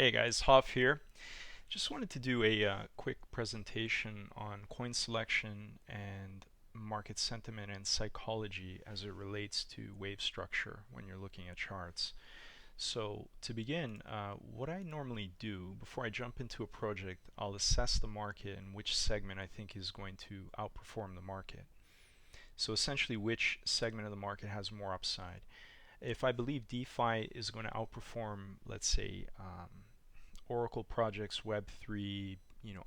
Hey guys, Hoff here. Just wanted to do a quick presentation on coin selection and market sentiment and psychology as it relates to wave structure when you're looking at charts. So to begin, what I normally do before I jump into a project, I'll assess the market and which segment I think is going to outperform the market. So essentially, which segment of the market has more upside. If I believe DeFi is going to outperform, let's say, Oracle projects, Web3,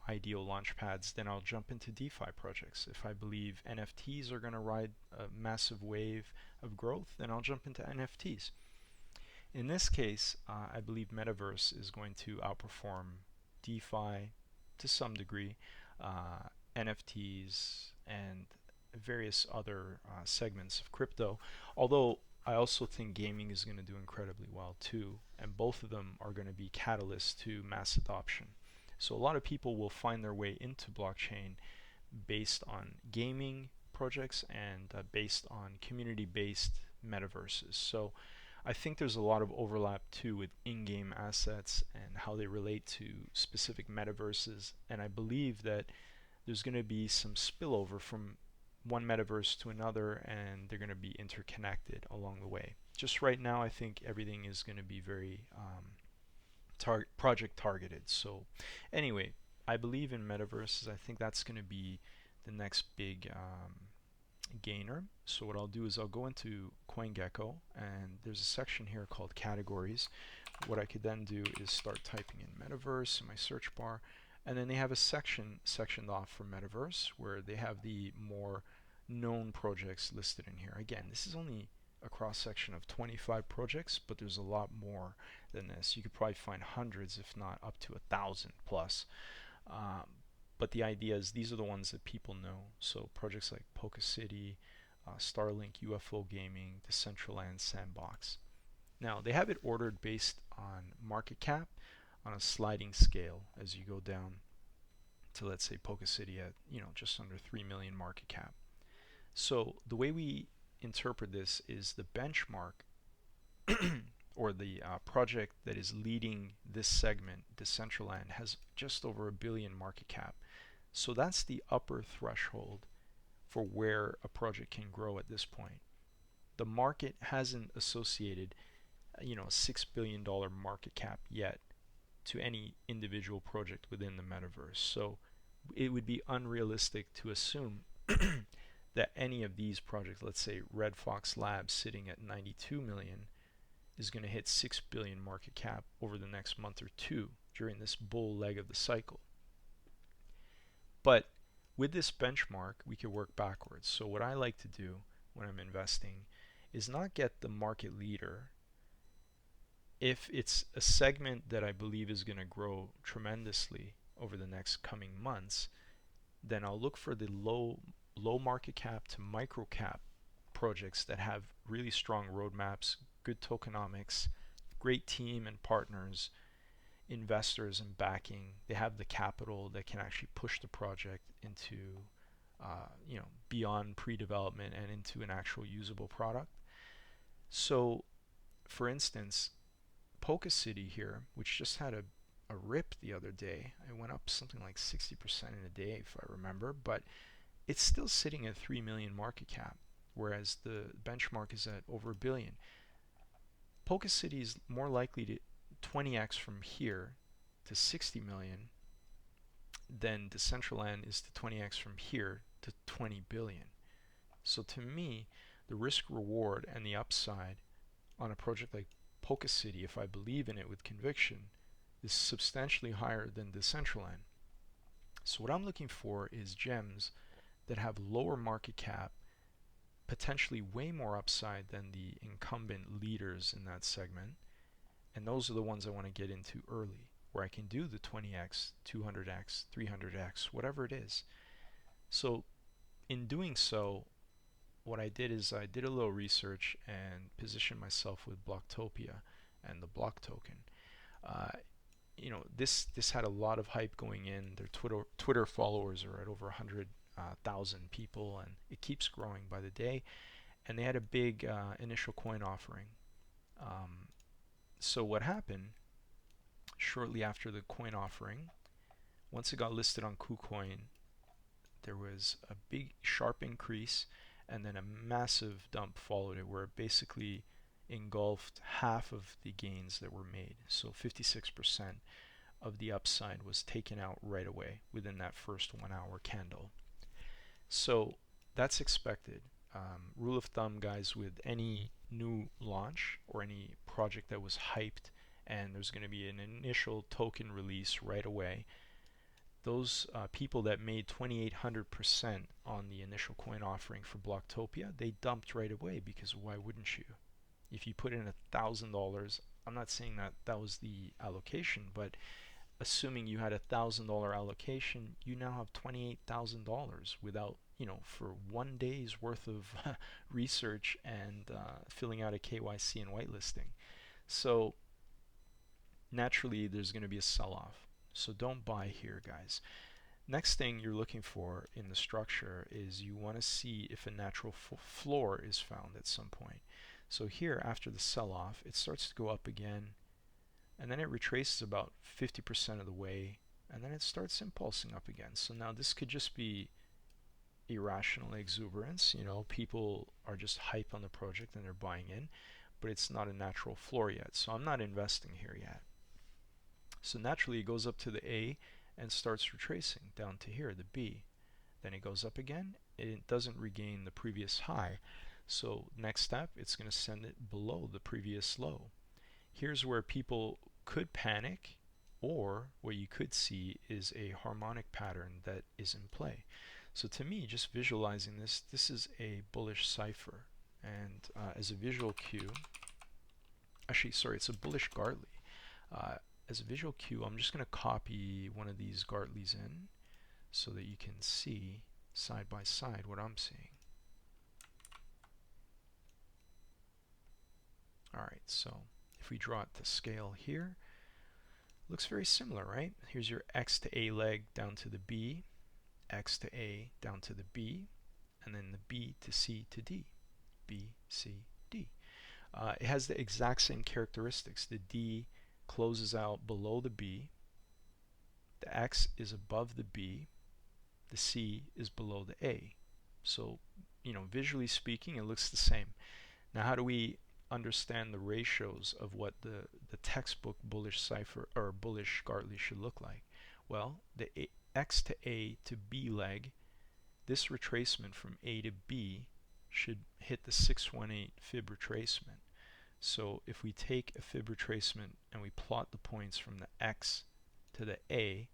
ideal launch pads, then I'll jump into DeFi projects. If I believe NFTs are going to ride a massive wave of growth, then I'll jump into NFTs. In this case, I believe Metaverse is going to outperform DeFi to some degree, NFTs, and various other segments of crypto. Although I also think gaming is going to do incredibly well too, and both of them are going to be catalysts to mass adoption. So a lot of people will find their way into blockchain based on gaming projects and based on community-based metaverses. So I think there's a lot of overlap too with in-game assets and how they relate to specific metaverses, and I believe that there's going to be some spillover from one metaverse to another, and they're going to be interconnected along the way. Just right now, I think everything is going to be very project targeted. So, anyway, I believe in metaverses. I think that's going to be the next big gainer. So what I'll do is I'll go into CoinGecko, and there's a section here called categories. What I could then do is start typing in metaverse in my search bar, and then they have a sectioned off for metaverse where they have the more known projects listed in here. Again, this is only a cross section of 25 projects, but there's a lot more than this. You could probably find hundreds, if not up to 1,000 plus. Um, but the idea is these are the ones that people know. So projects like Polka City, Starlink, UFO Gaming, Decentraland, Sandbox. Now they have it ordered based on market cap on a sliding scale as you go down to, let's say, Polka City at just under 3 million market cap. So the way we interpret this is the benchmark or the project that is leading this segment, Decentraland, has just over a billion market cap. So that's the upper threshold for where a project can grow at this point. The market hasn't associated, a $6 billion market cap yet to any individual project within the metaverse. So it would be unrealistic to assume that any of these projects, let's say Red Fox Labs sitting at 92 million, is going to hit 6 billion market cap over the next month or two during this bull leg of the cycle. But with this benchmark, we could work backwards. So what I like to do when I'm investing is not get the market leader. If it's a segment that I believe is going to grow tremendously over the next coming months, then I'll look for the low market cap to micro cap projects that have really strong roadmaps, good tokenomics, great team and partners, investors and backing. They have the capital that can actually push the project into beyond pre-development and into an actual usable product. So for instance, Polka City here, which just had a rip the other day. It went up something like 60% in a day, if I remember, but it's still sitting at 3 million market cap, whereas the benchmark is at over a billion. Polka City is more likely to 20x from here to 60 million than Decentraland is to 20x from here to 20 billion. So to me, the risk reward and the upside on a project like Polka City, if I believe in it with conviction, is substantially higher than Decentraland. So what I'm looking for is gems that have lower market cap, potentially way more upside than the incumbent leaders in that segment, and those are the ones I want to get into early, where I can do the 20x, 200x, 300x, whatever it is. So in doing so, what I did is I did a little research and positioned myself with Bloktopia and the block token. This had a lot of hype going in. Their Twitter followers are at over 100,000 people, and it keeps growing by the day. And they had a big initial coin offering. So what happened? shortly after the coin offering. Once it got listed on KuCoin, there was a big sharp increase, and then a massive dump followed it, where it basically engulfed half of the gains that were made. So 56% of the upside was taken out right away within that first 1 hour candle. So that's expected. Rule of thumb, guys, with any new launch or any project that was hyped and there's going to be an initial token release right away, those people that made 2,800% on the initial coin offering for Bloktopia, they dumped right away, because why wouldn't you? If you put in $1,000, I'm not saying that that was the allocation, but assuming you had $1,000 allocation, you now have $28,000 without, for 1 day's worth of research and filling out a KYC and whitelisting. So naturally, there's going to be a sell-off. So don't buy here, guys. Next thing you're looking for in the structure is you want to see if a natural floor is found at some point. So here, after the sell-off, it starts to go up again, and then it retraces about 50% of the way, and then it starts impulsing up again. So now this could just be irrational exuberance. People are just hype on the project and they're buying in, but it's not a natural floor yet. So I'm not investing here yet. So naturally it goes up to the A and starts retracing down to here, the B. Then it goes up again. It doesn't regain the previous high. So next step, it's going to send it below the previous low. Here's where people could panic, or what you could see is a harmonic pattern that is in play. So to me, just visualizing this, this is a bullish cipher. And as a visual cue, actually, sorry, it's a bullish Gartley. As a visual cue, I'm just going to copy one of these Gartleys in so that you can see side by side what I'm seeing. Alright, so if we draw it to scale here, looks very similar, right? Here's your X to A leg down to the B, X to A down to the B, and then the B to C to D, B, C, D. It has the exact same characteristics. The D closes out below the B, the X is above the B, the C is below the A. So, visually speaking, it looks the same. Now, how do we understand the ratios of what the textbook bullish cipher or bullish Gartley should look like? Well, the X to A to B leg, this retracement from A to B should hit the 618 fib retracement. So if we take a fib retracement and we plot the points from the X to the A,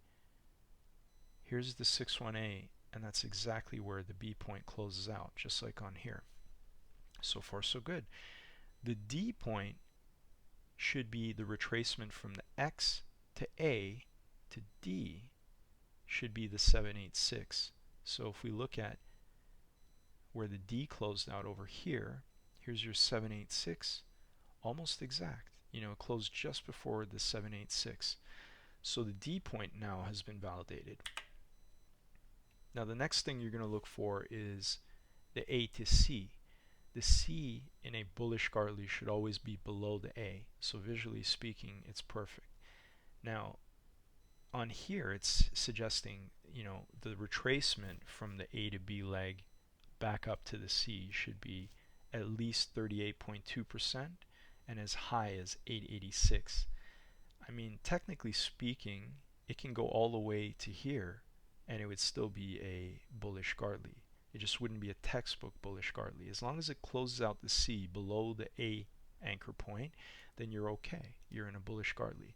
here's the 618, and that's exactly where the B point closes out, just like on here. So far, so good. The D point should be the retracement from the X to A to D, should be the 786. So if we look at where the D closed out over here, here's your 786, almost exact. It closed just before the 786. So the D point now has been validated. Now the next thing you're going to look for is the A to C. The C in a bullish Gartley should always be below the A. So visually speaking, it's perfect. Now on here, it's suggesting, the retracement from the A to B leg back up to the C should be at least 38.2% and as high as 886. I mean, technically speaking, it can go all the way to here and it would still be a bullish Gartley. It just wouldn't be a textbook bullish Gartley. As long as it closes out the C below the A anchor point, then you're okay. You're in a bullish Gartley.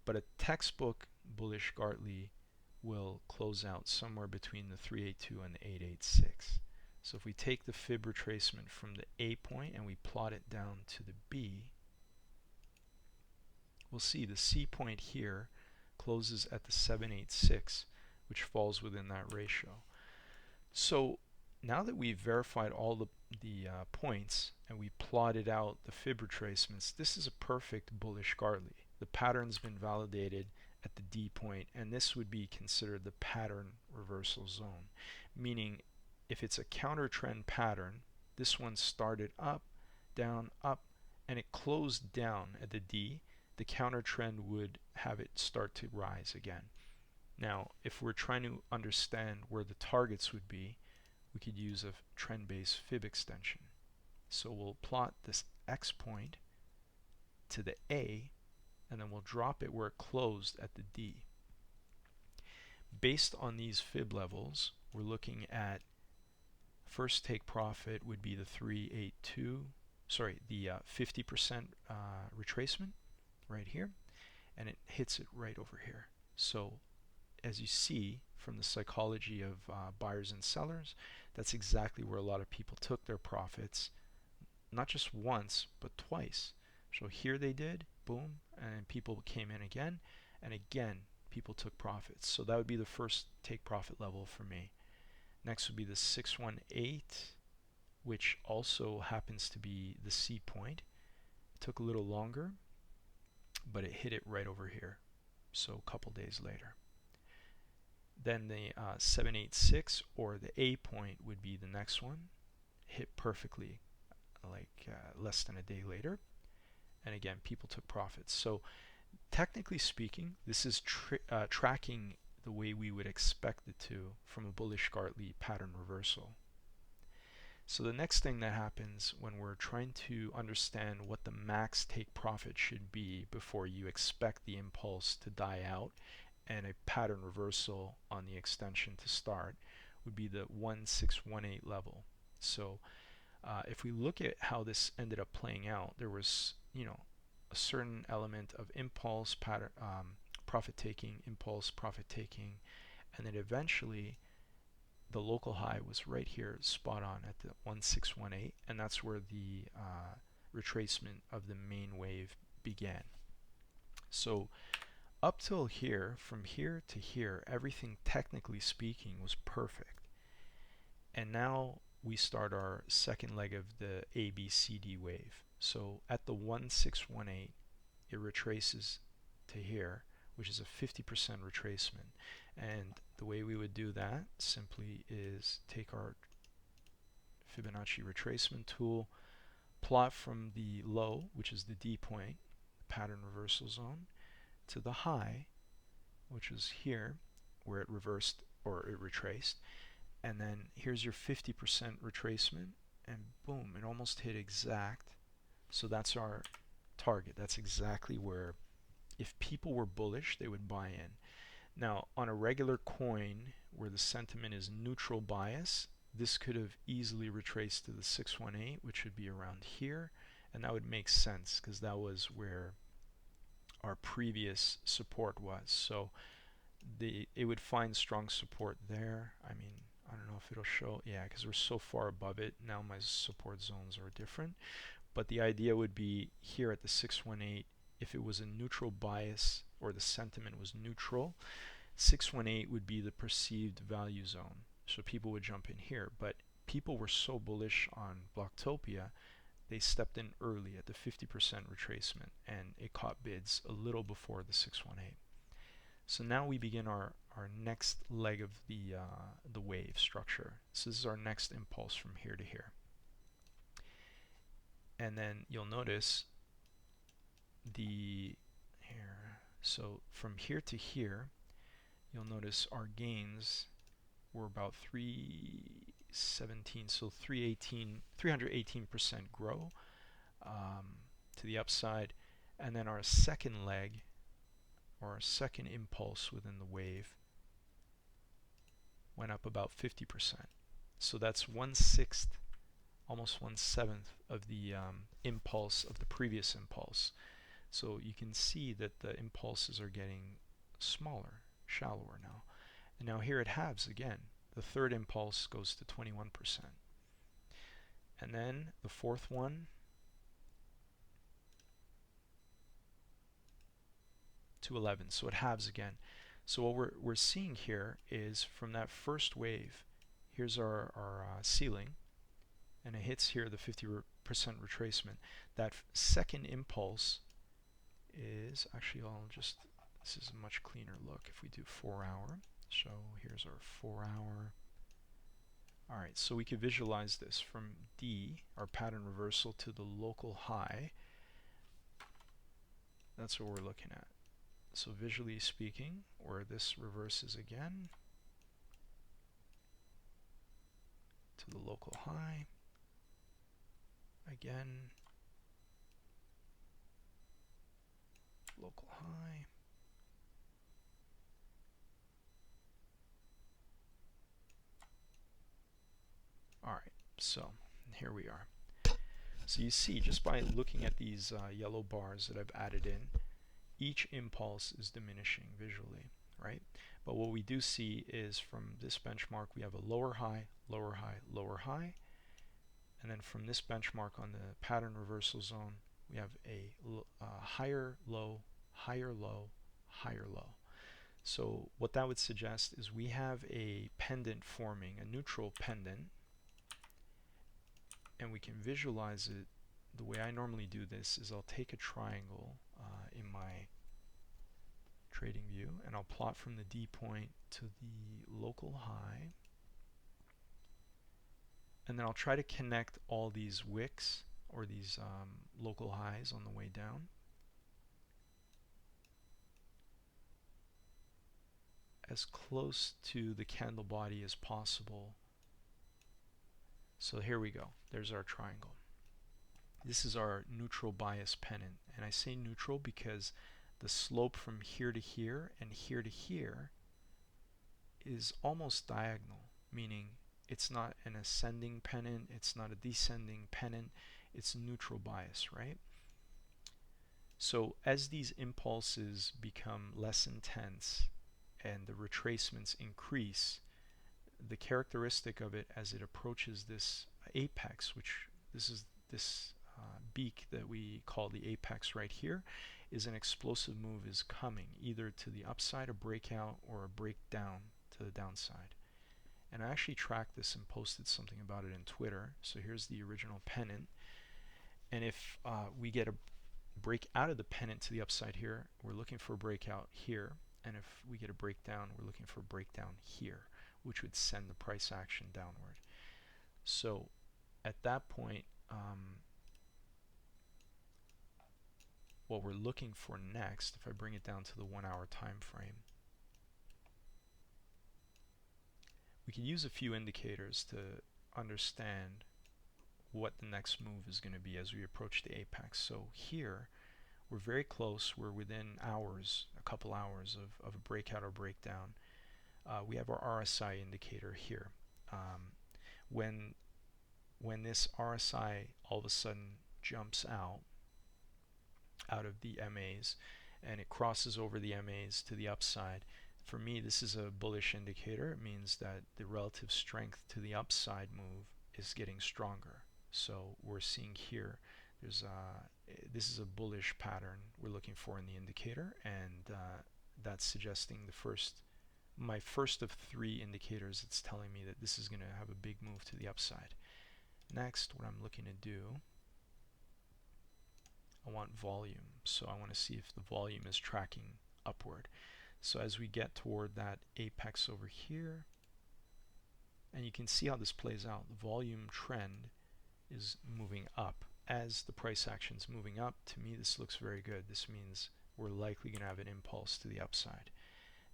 But a textbook bullish Gartley will close out somewhere between the 382 and the 886. So if we take the fib retracement from the A point and we plot it down to the B, we'll see the C point here closes at the 786, which falls within that ratio. So now that we've verified all the points and we plotted out the fib retracements, this is a perfect bullish Gartley. The pattern's been validated at the D point, and this would be considered the pattern reversal zone, meaning if it's a counter trend pattern, this one started up, down, up, and it closed down at the D, the counter trend would have it start to rise again. Now, if we're trying to understand where the targets would be, we could use a trend-based fib extension. So we'll plot this X point to the A, and then we'll drop it where it closed at the D. Based on these fib levels, we're looking at first take profit would be the 382, the 50% retracement right here, and it hits it right over here. So as you see from the psychology of buyers and sellers, that's exactly where a lot of people took their profits, not just once, but twice. So here they did, boom, and people came in again, and again, people took profits. So that would be the first take profit level for me. Next would be the 618, which also happens to be the C point. It took a little longer, but it hit it right over here, so a couple days later. Then the 786, or the A point, would be the next one. Hit perfectly, like less than a day later. And again, people took profits. So technically speaking, this is tracking the way we would expect it to from a bullish Gartley pattern reversal. So the next thing that happens when we're trying to understand what the max take profit should be before you expect the impulse to die out and a pattern reversal on the extension to start would be the 1618 level. So if we look at how this ended up playing out, there was, a certain element of impulse, pattern, profit taking, impulse, profit taking, and then eventually the local high was right here, spot on at the 1618, and that's where the retracement of the main wave began. So up till here, from here to here, everything technically speaking was perfect. And now we start our second leg of the ABCD wave. So at the 1618, it retraces to here, which is a 50% retracement. And the way we would do that simply is take our Fibonacci retracement tool, plot from the low, which is the D point, pattern reversal zone, to the high, which is here, where it reversed or it retraced. And then here's your 50% retracement, and boom, it almost hit exact. So that's our target. That's exactly where, if people were bullish, they would buy in. Now, on a regular coin where the sentiment is neutral bias, this could have easily retraced to the 618, which would be around here, and that would make sense because that was where our previous support was. So it would find strong support there. I mean, I don't know if it'll show, yeah, because we're so far above it. Now my support zones are different. But the idea would be here at the 618, if it was a neutral bias or the sentiment was neutral, 618 would be the perceived value zone. So people would jump in here. But people were so bullish on Bloktopia, they stepped in early at the 50% retracement, and it caught bids a little before the 618. So now we begin our next leg of the wave structure. So this is our next impulse from here to here. And then you'll notice so from here to here, you'll notice our gains were about 317, so 318% grow to the upside. And then our second leg, or our second impulse within the wave, went up about 50%. So that's 1/6, almost 1/7 of the impulse of the previous impulse. So you can see that the impulses are getting smaller, shallower now. And now here it halves again. The third impulse goes to 21%. And then the fourth one to 11. So it halves again. So what we're seeing here is from that first wave, here's our ceiling, and it hits here the 50% retracement. That second impulse is actually, this is a much cleaner look if we do 4 hour. So here's our 4 hour. Alright, so we could visualize this from D, our pattern reversal, to the local high. That's what we're looking at. So visually speaking, where this reverses again to the local high, again, local high, alright, so here we are. So you see, just by looking at these yellow bars that I've added in, each impulse is diminishing visually, right? But what we do see is from this benchmark we have a lower high, lower high, lower high, and then from this benchmark on the pattern reversal zone we have a higher low, higher low, higher low. So what that would suggest is we have a pendant forming, a neutral pendant, and we can visualize it. The way I normally do this is I'll take a triangle in my trading view and I'll plot from the D point to the local high, and then I'll try to connect all these wicks or these local highs on the way down. As close to the candle body as possible. So here we go. There's our triangle. This is our neutral bias pennant, and I say neutral because the slope from here to here and here to here is almost diagonal, meaning it's not an ascending pennant, it's not a descending pennant, it's neutral bias, right? So as these impulses become less intense and the retracements increase, the characteristic of it as it approaches this apex, which this is this beak that we call the apex right here, is an explosive move is coming, either to the upside, a breakout, or a breakdown to the downside. And I actually tracked this and posted something about it in Twitter. So here's the original pennant, and if we get a break out of the pennant to the upside here, we're looking for a breakout here, and if we get a breakdown, we're looking for a breakdown here, which would send the price action downward. So at that point, what we're looking for next, if I bring it down to the 1 hour time frame, we can use a few indicators to understand what the next move is going to be as we approach the apex. So here we're very close, we're within hours, a couple hours of a breakout or breakdown. We have our RSI indicator here. When this RSI all of a sudden jumps out of the MAs and it crosses over the MAs to the upside, for me this is a bullish indicator. It means that the relative strength to the upside move is getting stronger. So we're seeing here there's this is a bullish pattern we're looking for in the indicator, and that's suggesting my first of 3 indicators. It's telling me that this is going to have a big move to the upside. Next, what I'm looking to do, I want volume. So I want to see if the volume is tracking upward. So as we get toward that apex over here, and you can see how this plays out, the volume trend is moving up. As the price action is moving up, to me this looks very good. This means we're likely going to have an impulse to the upside.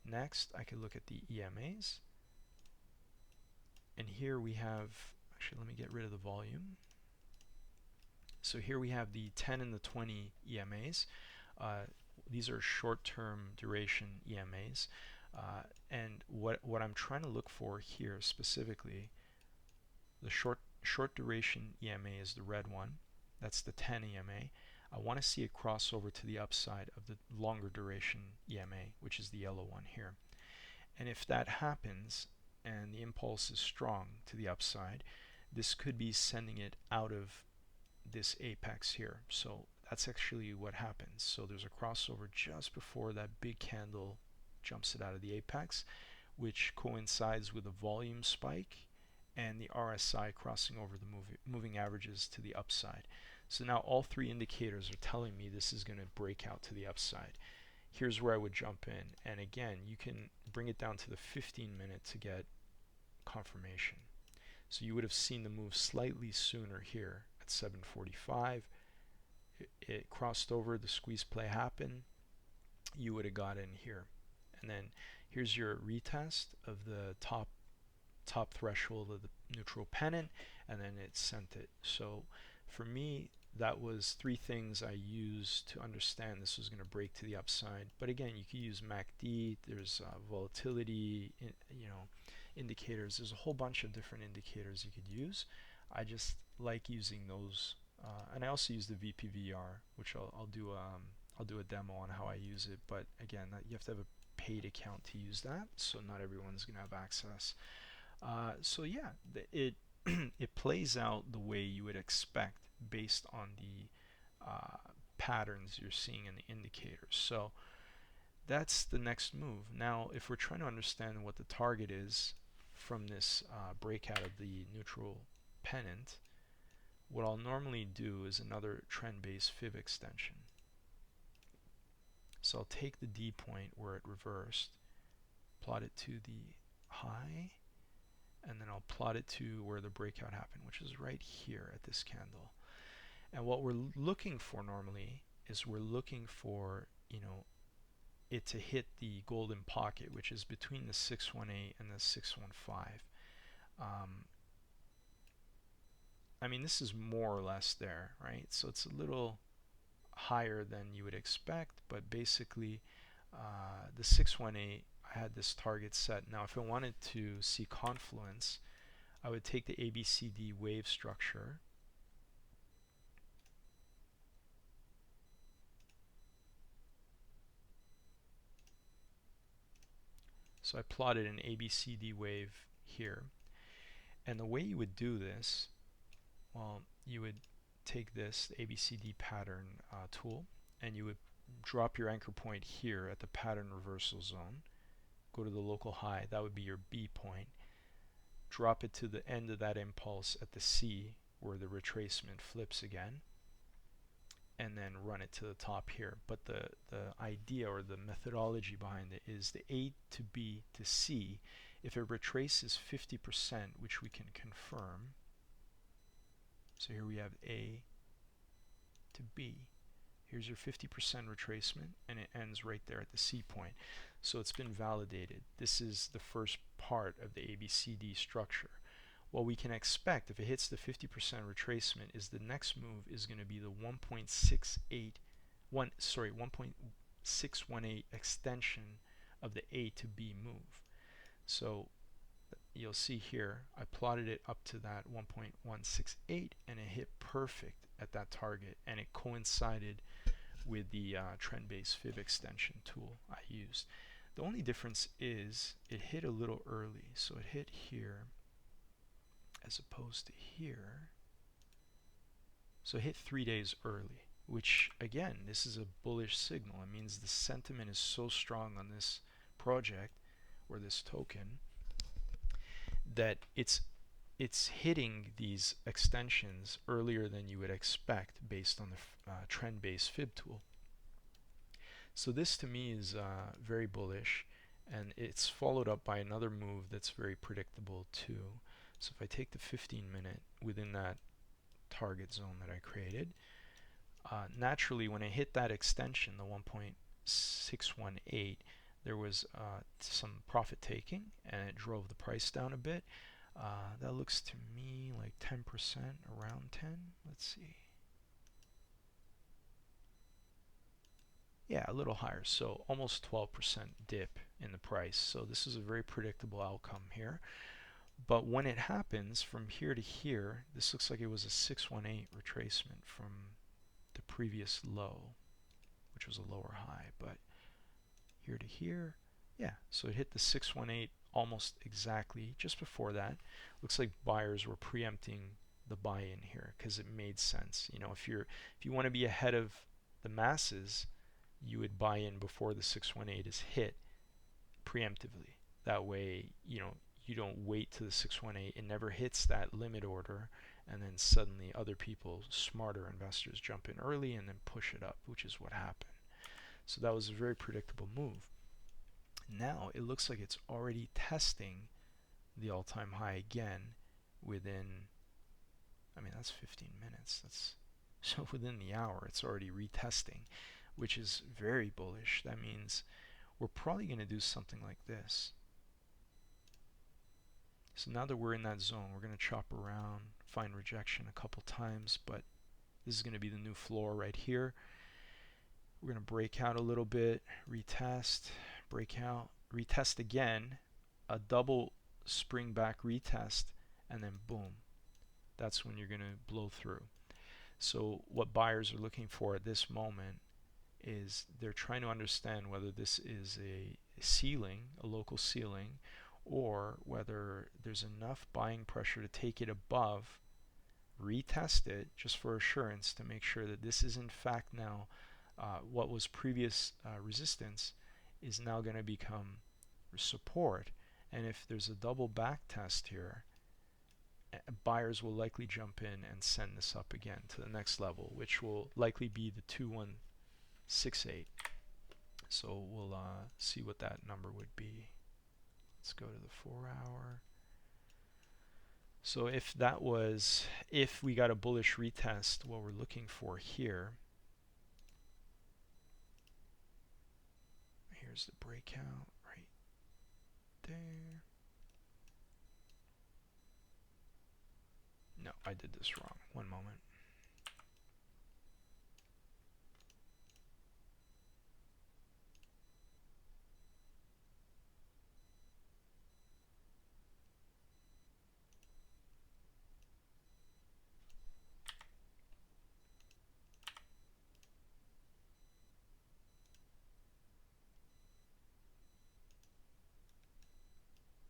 Next, I could look at the EMAs, and here we have, actually let me get rid of the volume. So here we have the 10 and the 20 EMAs. These are short-term duration EMAs, and what I'm trying to look for here specifically, the short duration EMA is the red one. That's the 10 EMA. I want to see it cross over to the upside of the longer duration EMA, which is the yellow one here. And if that happens and the impulse is strong to the upside, this could be sending it out of this apex here. So that's actually what happens. So there's a crossover just before that big candle jumps it out of the apex, which coincides with a volume spike and the RSI crossing over the moving averages to the upside. So now all 3 indicators are telling me this is going to break out to the upside. Here's where I would jump in, and again you can bring it down to the 15-minute to get confirmation. So you would have seen the move slightly sooner here at 7:45. it crossed over, the squeeze play happened, you would have got in here. And then here's your retest of the top threshold of the neutral pennant, and then it sent it. So for me, that was three things I used to understand this was going to break to the upside. But again, you could use MACD. There's volatility, indicators. There's a whole bunch of different indicators you could use. I just like using those, and I also use the VPVR, which I'll do a demo on how I use it. But again, you have to have a paid account to use that, so not everyone's going to have access. So yeah, it it plays out the way you would expect based on the patterns you're seeing in the indicators. So that's the next move. Now, if we're trying to understand what the target is from this breakout of the neutral pennant, what I'll normally do is another trend-based fib extension. So I'll take the D point where it reversed, plot it to the high, and then I'll plot it to where the breakout happened, which is right here at this candle. And what we're looking for normally is we're looking for, it to hit the golden pocket, which is between the 618 and the 615. I mean, this is more or less there, right? So it's a little higher than you would expect, but basically the 618, I had this target set. Now if I wanted to see confluence, I would take the ABCD wave structure, so I plotted an ABCD wave here, and the way you would do this, well, you would take this ABCD pattern tool, and you would drop your anchor point here at the pattern reversal zone, go to the local high, that would be your B point, drop it to the end of that impulse at the C where the retracement flips again, and then run it to the top here. But the idea or the methodology behind it is the A to B to C, if it retraces 50%, which we can confirm, so here we have A to B. Here's your 50% retracement, and it ends right there at the C point. So it's been validated. This is the first part of the ABCD structure. What we can expect if it hits the 50% retracement is the next move is going to be the 1.618 extension of the A to B move. So you'll see here I plotted it up to that 1.168, and it hit perfect at that target, and it coincided with the trend-based fib extension tool I used. The only difference is it hit a little early, so it hit here as opposed to here. So it hit 3 days early, which again, this is a bullish signal. It means the sentiment is so strong on this project or this token that it's hitting these extensions earlier than you would expect based on the trend-based fib tool. So this to me is very bullish, and it's followed up by another move that's very predictable too. So if I take the 15-minute within that target zone that I created, naturally when I hit that extension, the 1.618, there was some profit taking, and it drove the price down a bit. That looks to me like 10%, around 10. Let's see. Yeah, a little higher, so almost 12% dip in the price. So this is a very predictable outcome here. But when it happens from here to here, this looks like it was a 618 retracement from the previous low, which was a lower high. But here to here, yeah, so it hit the 618 almost exactly just before that. Looks like buyers were preempting the buy-in here because it made sense. If you want to be ahead of the masses, you would buy in before the 618 is hit preemptively. That way, you don't wait to the 618, it never hits that limit order, and then suddenly other people, smarter investors, jump in early and then push it up, which is what happened. So that was a very predictable move. Now it looks like it's already testing the all-time high again within, I mean, that's 15 minutes. That's So within the hour, it's already retesting, which is very bullish. That means we're probably going to do something like this. So now that we're in that zone, we're going to chop around, find rejection a couple times, but this is going to be the new floor right here. We're going to break out a little bit, retest, break out, retest again, a double spring back retest, and then boom. That's when you're going to blow through. So what buyers are looking for at this moment is they're trying to understand whether this is a ceiling, a local ceiling, or whether there's enough buying pressure to take it above, retest it just for assurance to make sure that this is in fact now what was previous resistance is now going to become support. And if there's a double back test here, buyers will likely jump in and send this up again to the next level, which will likely be the 2168. So we'll see what that number would be. Let's go to the 4 hour. So if we got a bullish retest, what we're looking for here, here's the breakout right there. No, I did this wrong. One moment.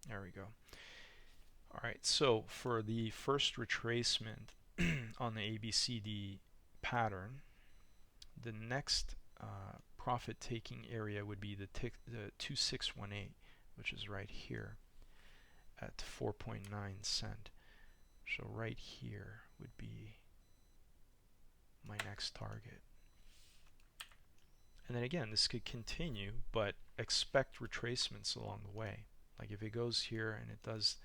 There we go. All right, so for the first retracement on the ABCD pattern, the next profit-taking area would be the 2618, which is right here at 4.9 cent. So right here would be my next target. And then again, this could continue, but expect retracements along the way. Like if it goes here and it does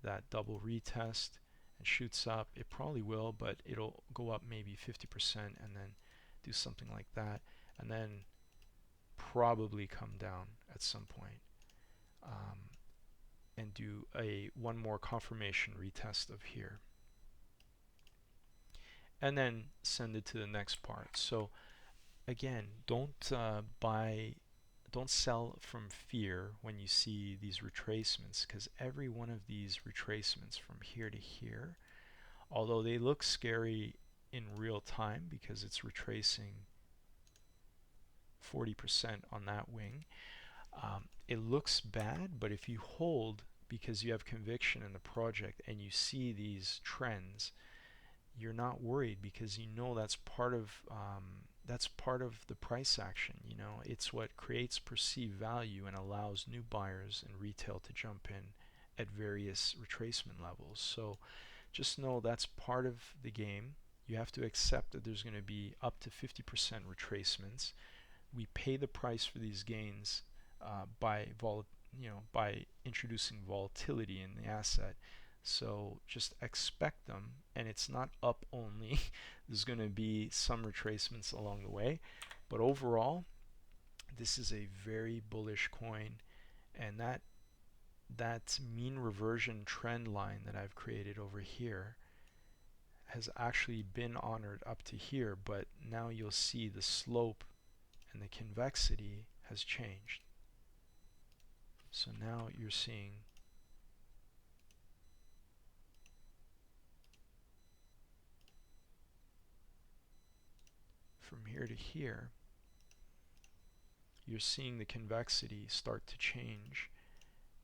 that double retest and shoots up, it probably will, but it'll go up maybe 50% and then do something like that, and then probably come down at some point and do one more confirmation retest of here, and then send it to the next part. So again, don't sell from fear when you see these retracements, because every one of these retracements from here to here, although they look scary in real time because it's retracing 40% on that wing, it looks bad, but if you hold because you have conviction in the project and you see these trends, you're not worried because you know that's part of the price action. You know, it's what creates perceived value and allows new buyers and retail to jump in at various retracement levels. So just know that's part of the game. You have to accept that there's going to be up to 50% retracements. We pay the price for these gains by introducing volatility in the asset. So just expect them, and it's not up only. There's going to be some retracements along the way, but overall, this is a very bullish coin, and that mean reversion trend line that I've created over here has actually been honored up to here, but now you'll see the slope and the convexity has changed. So now you're seeing from here to here, you're seeing the convexity start to change,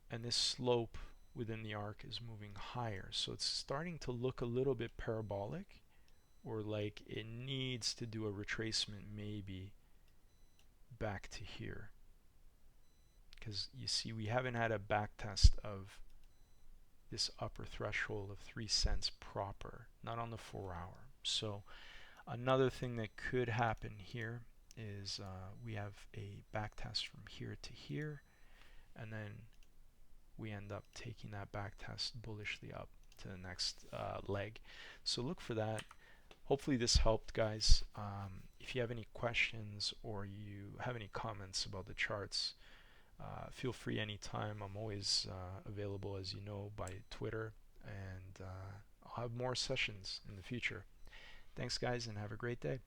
and this slope within the arc is moving higher. So it's starting to look a little bit parabolic, or like it needs to do a retracement maybe back to here. Because you see, we haven't had a back test of this upper threshold of 3 cents proper, not on the 4 hour. So another thing that could happen here is we have a back test from here to here, and then we end up taking that back test bullishly up to the next leg. So look for that. hopefully this helped, guys. If you have any questions or you have any comments about the charts, feel free anytime. I'm always available, as you know, by Twitter, and I'll have more sessions in the future. Thanks, guys, and have a great day.